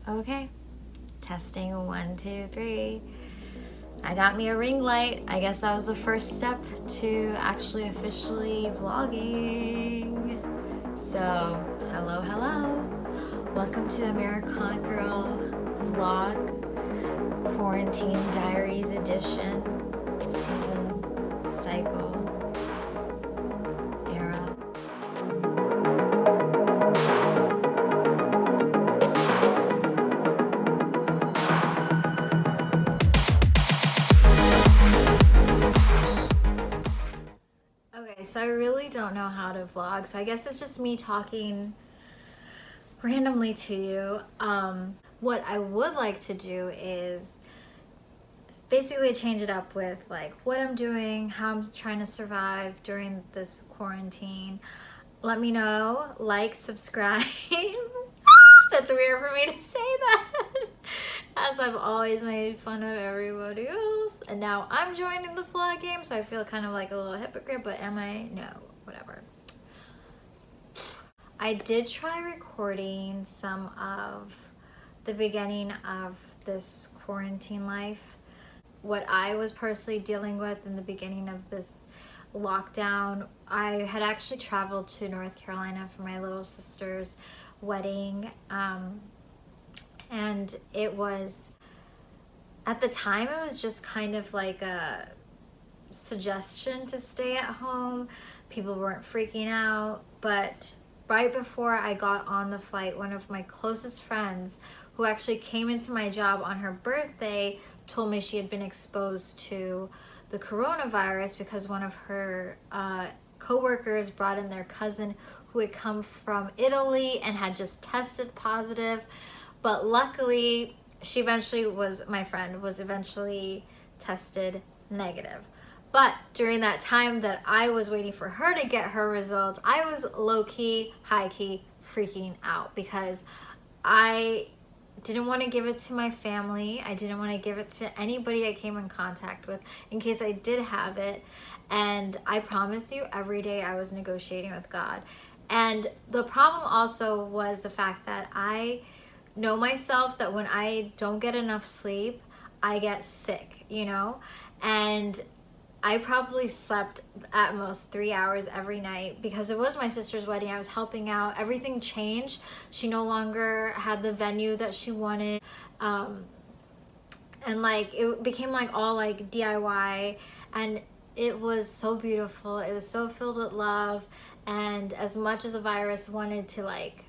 Okay, testing 1, 2, 3. I got me a ring light. I guess that was the first step to actually officially vlogging. So, hello, hello. Welcome to the American Girl Vlog Quarantine Diaries Edition Season Cycle Era. Okay, so I really don't know how to vlog, so I guess it's just me talking randomly to you. What I would like to do is basically change it up with like what I'm doing, how I'm trying to survive during this quarantine. Let me know, like, subscribe. That's weird for me to say that, as I've always made fun of everybody else. And now I'm joining the vlog game, so I feel kind of like a little hypocrite, but am I? No, whatever. I did try recording some of the beginning of this quarantine life, what I was personally dealing with in the beginning of this lockdown. I had actually traveled to North Carolina for my little sister's wedding, and it was, at the time, it was just kind of like a suggestion to stay at home. People weren't freaking out, but right before I got on the flight, one of my closest friends, who actually came into my job on her birthday, told me she had been exposed to the coronavirus because one of her co-workers brought in their cousin who had come from Italy and had just tested positive. But luckily, my friend was eventually tested negative. But during that time that I was waiting for her to get her results, I was low-key, high-key freaking out because I didn't want to give it to my family. I didn't want to give it to anybody I came in contact with in case I did have it. And I promise you, every day I was negotiating with God. And the problem also was the fact that I know myself that when I don't get enough sleep, I get sick, you know? And I probably slept at most 3 hours every night because it was my sister's wedding. I was helping out. Everything changed. She no longer had the venue that she wanted. And like it became like all like DIY, and it was so beautiful. It was so filled with love. And as much as the virus wanted to like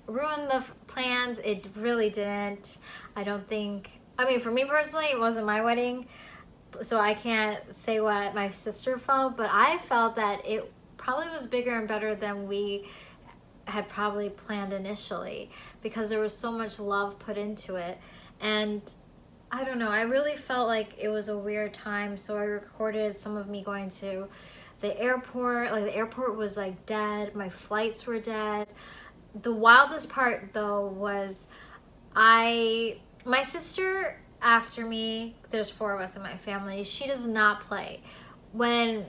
ruin the plans, it really didn't. I mean, for me personally, it wasn't my wedding, so I can't say what my sister felt, but I felt that it probably was bigger and better than we had probably planned initially because there was so much love put into it. And I don't know, I really felt like it was a weird time, so I recorded some of me going to the airport. Like, the airport was like dead, my flights were dead. The wildest part though was my sister, after me, there's 4 of us in my family, she does not play. When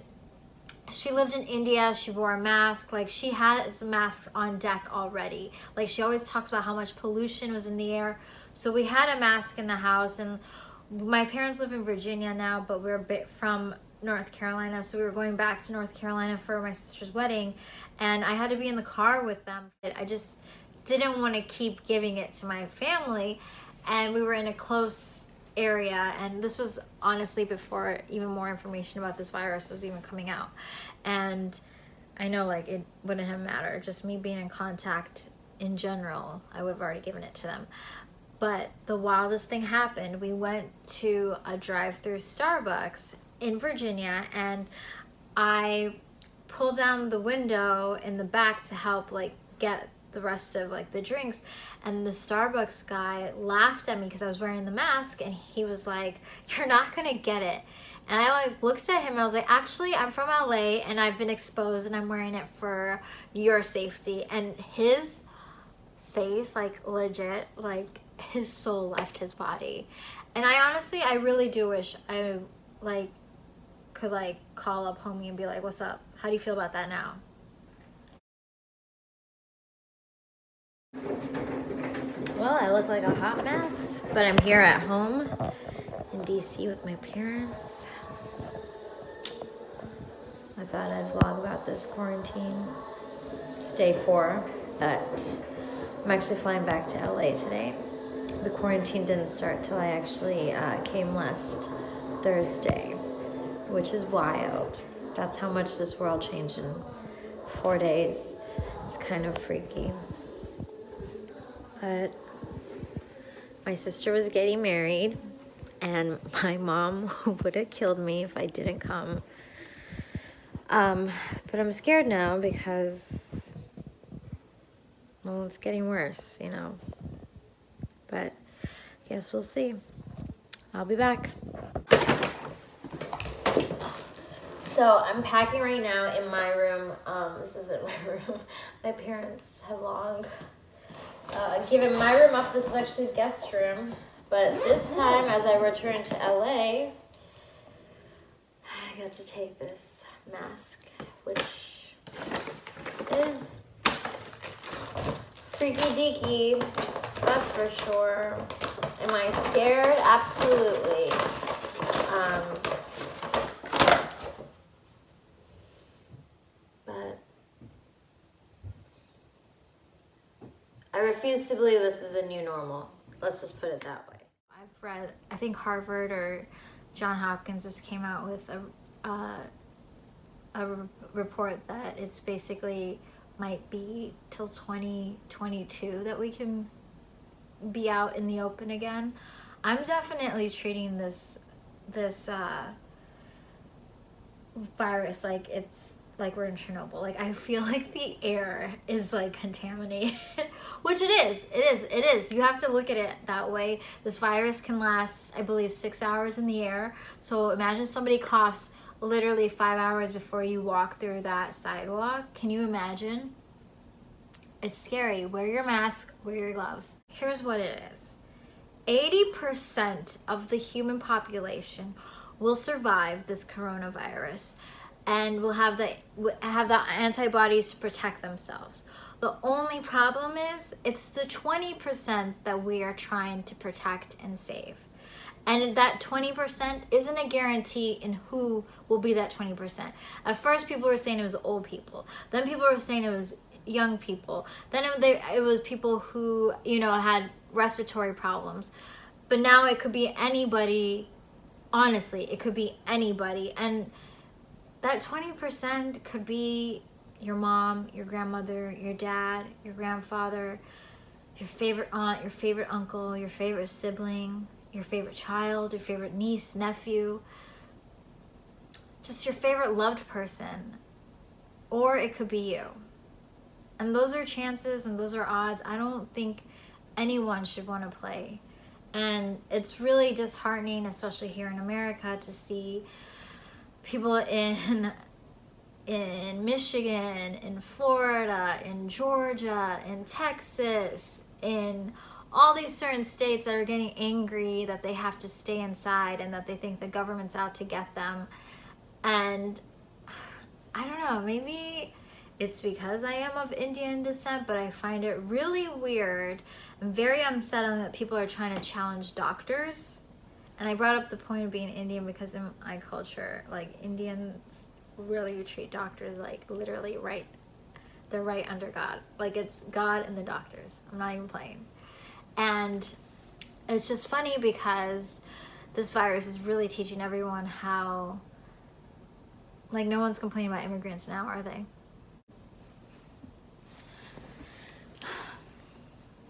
she lived in India, she wore a mask. Like, she has masks on deck already. Like, she always talks about how much pollution was in the air. So we had a mask in the house, and my parents live in Virginia now, but we're a bit from North Carolina, so we were going back to North Carolina for my sister's wedding, and I had to be in the car with them. I just didn't want to keep giving it to my family, and we were in a close area, and this was honestly before even more information about this virus was even coming out. And I know like it wouldn't have mattered, just me being in contact in general, I would have already given it to them. But the wildest thing happened. We went to a drive-through Starbucks in Virginia, and I pulled down the window in the back to help like get the rest of like the drinks, and the Starbucks guy laughed at me because I was wearing the mask, and he was like, "You're not gonna get it." And I like looked at him and I was like, "Actually, I'm from LA and I've been exposed and I'm wearing it for your safety." And his face, like legit, like his soul left his body. And I really do wish I like could like call up homie and be like, "What's up? How do you feel about that now?" Well, I look like a hot mess, but I'm here at home in DC with my parents. I thought I'd vlog about this quarantine. It's day 4, but I'm actually flying back to LA today. The quarantine didn't start till I actually came last Thursday, which is wild. That's how much this world changed in 4 days. It's kind of freaky. But my sister was getting married, and my mom would have killed me if I didn't come. But I'm scared now because, well, it's getting worse, you know. But I guess we'll see. I'll be back. So I'm packing right now in my room. This isn't my room. My parents have long given my room up. This is actually the guest room. But this time, as I return to LA, I got to take this mask, which is freaky deaky, that's for sure. Am I scared? Absolutely. But I refuse to believe this is a new normal. Let's just put it that way. I've read, I think Harvard or Johns Hopkins just came out with a report that it's basically might be till 2022 that we can be out in the open again. I'm definitely treating this virus like it's like we're in Chernobyl. Like I feel like the air is like contaminated, which it is. You have to look at it that way. This virus can last, I believe, 6 hours in the air. So imagine somebody coughs literally 5 hours before you walk through that sidewalk. Can you imagine? It's scary. Wear your mask, wear your gloves. Here's what it is. 80% of the human population will survive this coronavirus and will have the antibodies to protect themselves. The only problem is it's the 20% that we are trying to protect and save. And that 20% isn't a guarantee in who will be that 20%. At first, people were saying it was old people. Then people were saying it was young people. Then it was people who, you know, had respiratory problems. But now it could be anybody. Honestly, it could be anybody. And that 20% could be your mom, your grandmother, your dad, your grandfather, your favorite aunt, your favorite uncle, your favorite sibling, your favorite child, your favorite niece, nephew, just your favorite loved person. Or it could be you. And those are chances and those are odds I don't think anyone should want to play. And it's really disheartening, especially here in America, to see people in Michigan, in Florida, in Georgia, in Texas, in all these certain states that are getting angry that they have to stay inside and that they think the government's out to get them. And I don't know, maybe it's because I am of Indian descent, but I find it really weird and very unsettling that people are trying to challenge doctors. And I brought up the point of being Indian because in my culture, like, Indians really treat doctors like literally right. They're right under God. Like, it's God and the doctors. I'm not even playing. And it's just funny because this virus is really teaching everyone how, like, no one's complaining about immigrants now, are they?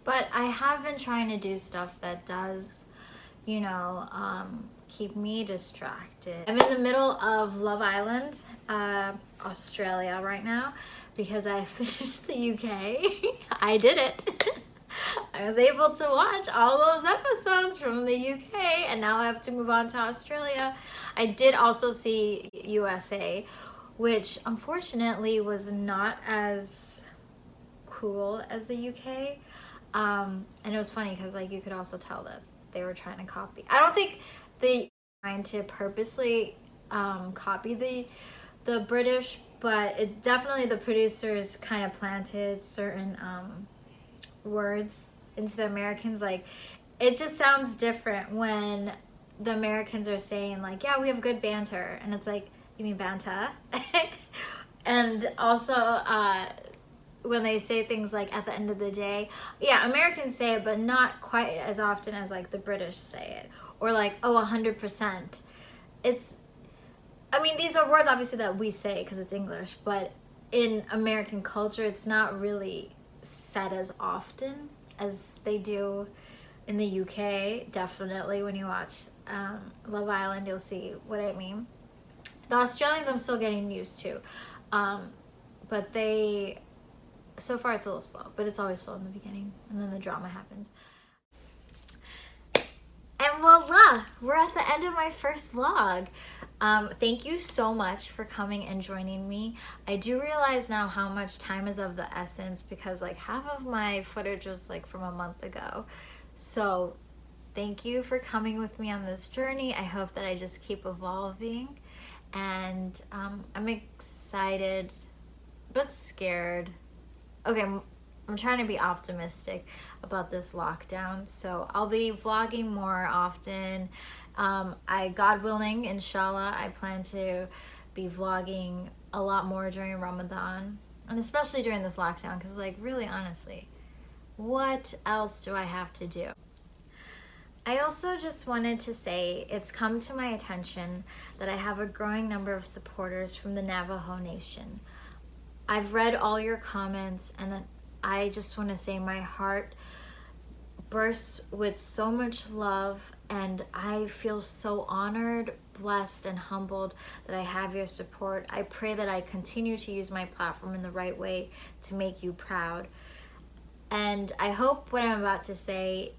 But I have been trying to do stuff that does, you know, keep me distracted. I'm in the middle of Love Island, Australia right now, because I finished the UK. I did it. I was able to watch all those episodes from the UK, and now I have to move on to Australia. I did also see USA, which unfortunately was not as cool as the UK. And it was funny because, like, you could also tell that they were trying to copy. I don't think they were trying to purposely copy the British, but it definitely, the producers kind of planted certain words into the Americans, like, it just sounds different when the Americans are saying, like, yeah, we have good banter. And it's like, you mean banta? And also, when they say things like, at the end of the day, yeah, Americans say it, but not quite as often as, like, the British say it. Or, like, oh, 100%. It's, I mean, these are words, obviously, that we say because it's English, but in American culture, it's not really said as often as they do in the UK. Definitely, when you watch Love Island, you'll see what I mean. The Australians, I'm still getting used to. But they, so far it's a little slow, but it's always slow in the beginning, and then the drama happens. And voila, we're at the end of my first vlog. Thank you so much for coming and joining me. I do realize now how much time is of the essence, because like half of my footage was like from a month ago. So thank you for coming with me on this journey. I hope that I just keep evolving, and I'm excited but scared. Okay, I'm trying to be optimistic about this lockdown, so I'll be vlogging more often. God willing, inshallah, I plan to be vlogging a lot more during Ramadan, and especially during this lockdown, because like really honestly, what else do I have to do? I also just wanted to say it's come to my attention that I have a growing number of supporters from the Navajo Nation. I've read all your comments, and I just want to say my heart bursts with so much love, and I feel so honored, blessed, and humbled that I have your support. I pray that I continue to use my platform in the right way to make you proud. And I hope what I'm about to say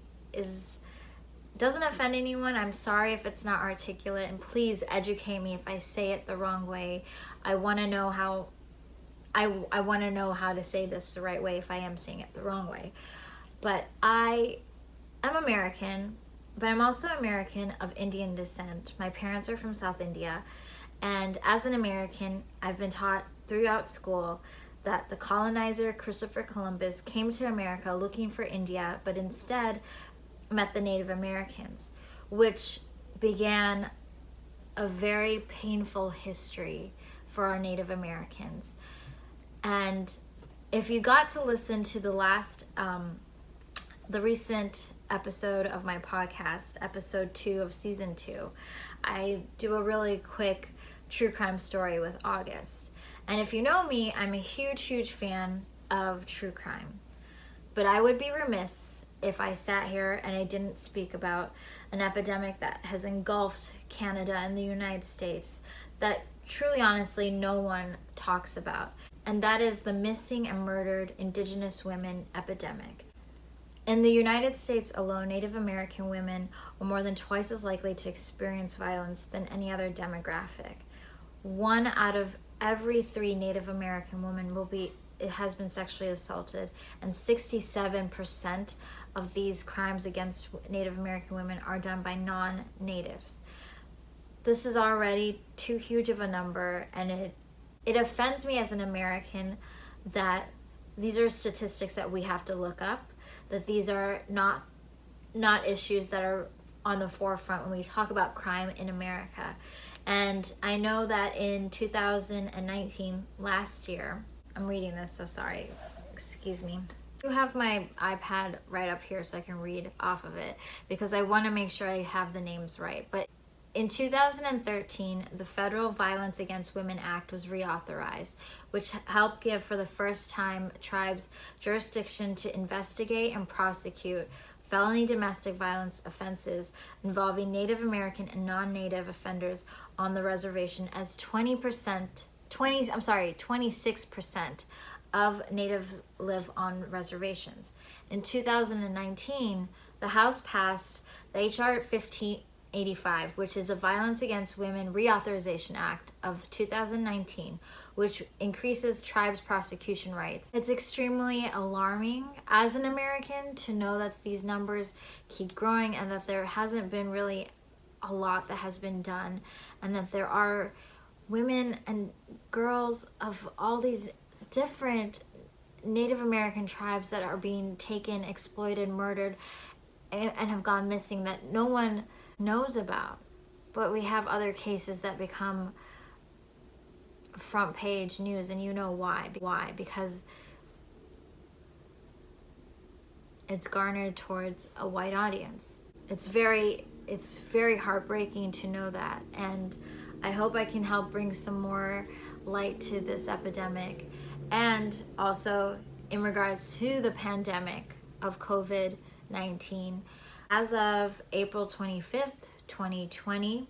doesn't offend anyone. I'm sorry if it's not articulate, and please educate me if I say it the wrong way. I want to know how to say this the right way if I am saying it the wrong way. But I am American, but I'm also American of Indian descent. My parents are from South India, and as an American, I've been taught throughout school that the colonizer Christopher Columbus came to America looking for India, but instead met the Native Americans, which began a very painful history for our Native Americans. And if you got to listen to the recent episode of my podcast, episode 2 of season 2, I do a really quick true crime story with August. And if you know me, I'm a huge fan of true crime. But I would be remiss if I sat here and I didn't speak about an epidemic that has engulfed Canada and the United States that truly, honestly, no one talks about. And that is the missing and murdered Indigenous women epidemic. In the United States alone, Native American women are more than twice as likely to experience violence than any other demographic. 1 out of every 3 Native American women has been sexually assaulted, and 67% of these crimes against Native American women are done by non-natives. This is already too huge of a number, and it offends me as an American that these are statistics that we have to look up, that these are not issues that are on the forefront when we talk about crime in America. And I know that in 2019, last year, I'm reading this, so sorry, excuse me. I have my iPad right up here so I can read off of it, because I want to make sure I have the names right. But in 2013, the Federal Violence Against Women Act was reauthorized, which helped give for the first time tribes jurisdiction to investigate and prosecute felony domestic violence offenses involving Native American and non-Native offenders on the reservation, as 26% of Natives live on reservations. In 2019, the House passed the H.R. 1585, which is a Violence Against Women Reauthorization Act of 2019, which increases tribes' prosecution rights. It's extremely alarming as an American to know that these numbers keep growing, and that there hasn't been really a lot that has been done, and that there are women and girls of all these different Native American tribes that are being taken, exploited, murdered, and have gone missing that no one knows about. But we have other cases that become front page news, and you know why. Why? Because it's garnered towards a white audience. It's very heartbreaking to know that, and I hope I can help bring some more light to this epidemic. And also in regards to the pandemic of COVID-19, as of April 25th, 2020,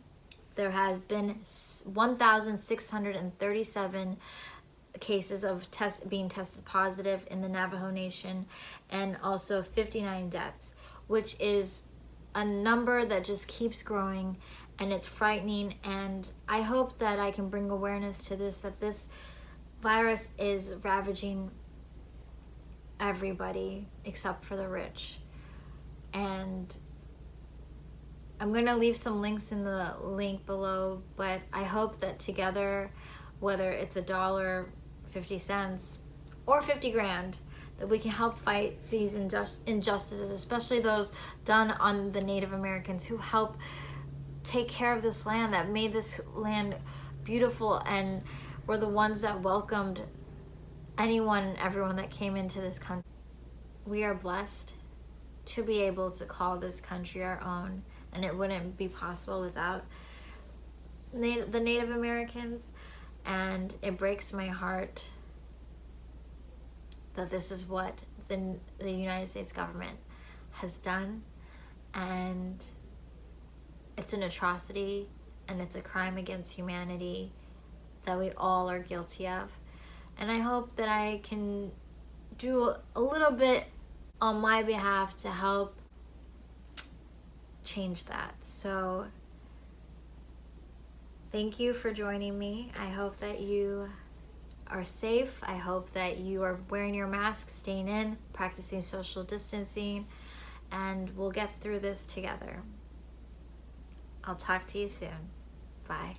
there have been 1,637 cases of being tested positive in the Navajo Nation, and also 59 deaths, which is a number that just keeps growing, and it's frightening. And I hope that I can bring awareness to this, that this virus is ravaging everybody except for the rich. And I'm going to leave some links in the link below, but I hope that together, whether it's $1, 50 cents, or 50 grand, that we can help fight these injustices, especially those done on the Native Americans who help take care of this land, that made this land beautiful, and were the ones that welcomed anyone and everyone that came into this country. We are blessed to be able to call this country our own, and it wouldn't be possible without the Native Americans. And it breaks my heart that this is what the United States government has done, and it's an atrocity, and it's a crime against humanity that we all are guilty of. And I hope that I can do a little bit on my behalf to help change that. So thank you for joining me. I hope that you are safe. I hope that you are wearing your mask, staying in, practicing social distancing, and we'll get through this together. I'll talk to you soon. Bye.